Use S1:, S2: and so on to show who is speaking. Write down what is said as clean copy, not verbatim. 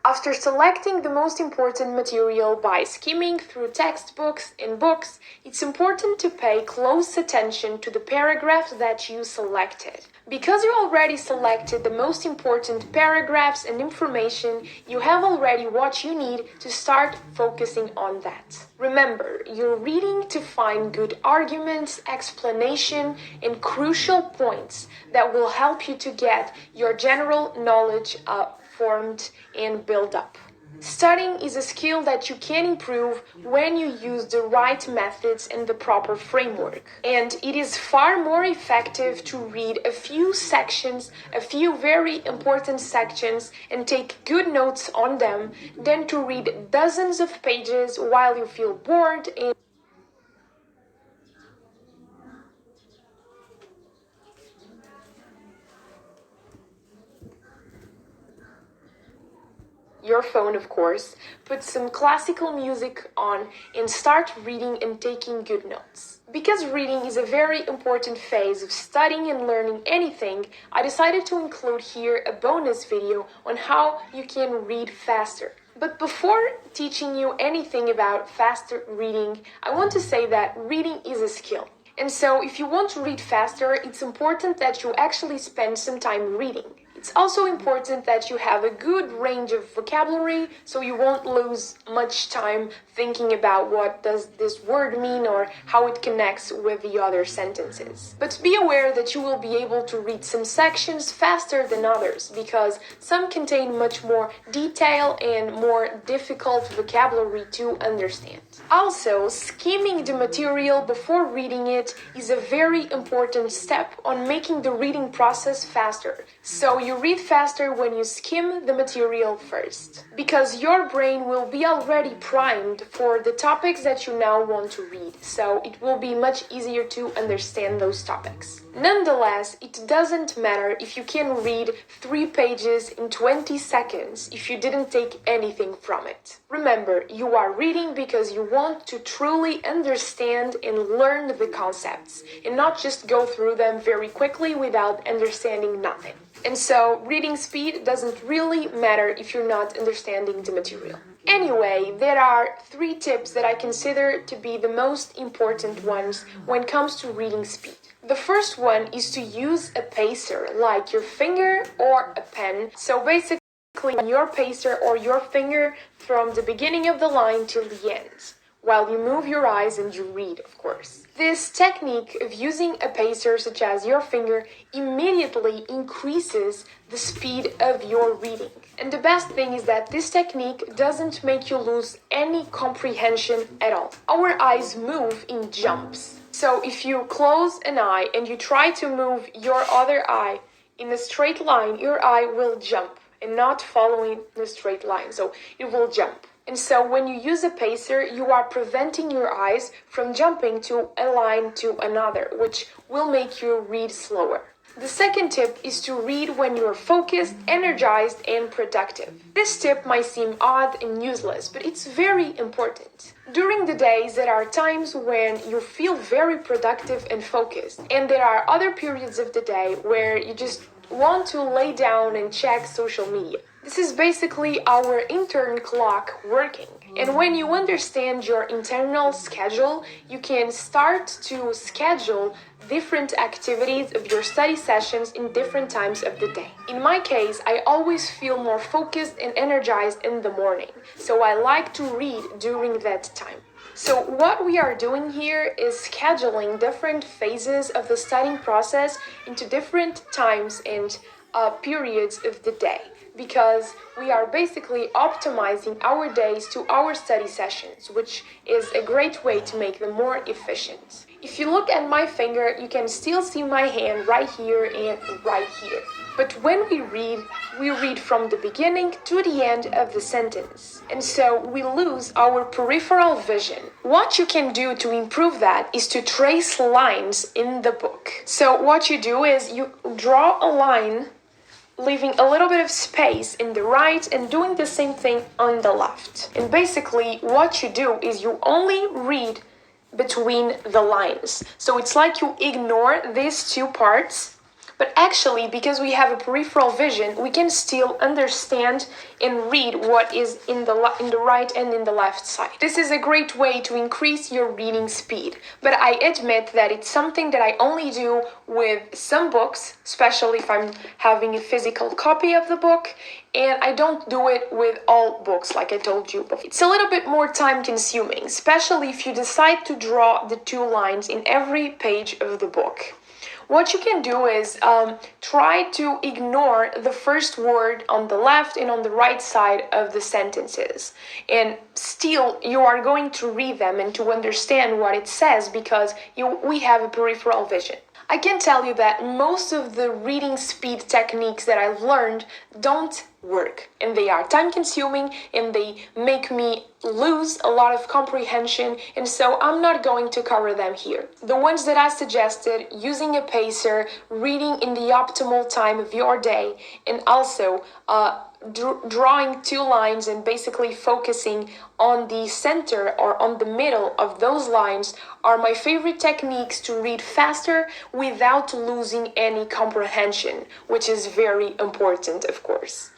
S1: After selecting the most important material by skimming through textbooks and books, it's important to pay close attention to the paragraphs that you selected. Because you already selected the most important paragraphs and information, you have already what you need to start focusing on that. Remember, you're reading to find good arguments, explanation, and crucial points that will help you to get your general knowledge formed and built up. Studying is a skill that you can improve when you use the right methods and the proper framework. And it is far more effective to read a few sections, a few very important sections, and take good notes on them than to read dozens of pages while you feel bored and your phone, of course, put some classical music on and start reading and taking good notes. Because reading is a very important phase of studying and learning anything, I decided to include here a bonus video on how you can read faster. But before teaching you anything about faster reading, I want to say that reading is a skill. And so if you want to read faster, it's important that you actually spend some time reading. It's also important that you have a good range of vocabulary so you won't lose much time thinking about what does this word mean or how it connects with the other sentences. But be aware that you will be able to read some sections faster than others because some contain much more detail and more difficult vocabulary to understand. Also, skimming the material before reading it is a very important step on making the reading process faster. So you read faster when you skim the material first, because your brain will be already primed for the topics that you now want to read, so it will be much easier to understand those topics. Nonetheless, it doesn't matter if you can read 3 pages in 20 seconds if you didn't take anything from it. Remember, you are reading because you want to truly understand and learn the concepts, and not just go through them very quickly without understanding nothing. And so, reading speed doesn't really matter if you're not understanding the material. Anyway, there are 3 tips that I consider to be the most important ones when it comes to reading speed. The first one is to use a pacer, like your finger or a pen. So basically, your pacer or your finger from the beginning of the line till the end, while you move your eyes and you read, of course. This technique of using a pacer such as your finger immediately increases the speed of your reading. And the best thing is that this technique doesn't make you lose any comprehension at all. Our eyes move in jumps. So if you close an eye and you try to move your other eye in a straight line, your eye will jump and not following the straight line. So it will jump. And so when you use a pacer, you are preventing your eyes from jumping to a line to another, which will make you read slower. The second tip is to read when you're focused, energized, and productive. This tip might seem odd and useless, but it's very important. During the days, there are times when you feel very productive and focused, and there are other periods of the day where you just want to lay down and check social media. This is basically our internal clock working. And when you understand your internal schedule, you can start to schedule different activities of your study sessions in different times of the day. In my case, I always feel more focused and energized in the morning, so I like to read during that time. So what we are doing here is scheduling different phases of the studying process into different times and periods of the day, because we are basically optimizing our days to our study sessions, which is a great way to make them more efficient. If you look at my finger, you can still see my hand right here and right here. But when we read from the beginning to the end of the sentence. And so we lose our peripheral vision. What you can do to improve that is to trace lines in the book. So what you do is you draw a line, leaving a little bit of space in the right and doing the same thing on the left. And basically what you do is you only read between the lines. So it's like you ignore these 2 parts, But actually, because we have a peripheral vision, we can still understand and read what is in the right and in the left side. This is a great way to increase your reading speed, but I admit that it's something that I only do with some books, especially if I'm having a physical copy of the book, and I don't do it with all books like I told you before. It's a little bit more time consuming, especially if you decide to draw the two lines in every page of the book. What you can do is try to ignore the first word on the left and on the right side of the sentences. And still, you are going to read them and to understand what it says because we have a peripheral vision. I can tell you that most of the reading speed techniques that I've learned don't work, and they are time consuming and they make me lose a lot of comprehension, and so I'm not going to cover them here. The ones that I suggested, using a pacer, reading in the optimal time of your day, and also drawing two lines and basically focusing on the center or on the middle of those lines are my favorite techniques to read faster without losing any comprehension, which is very important, of course.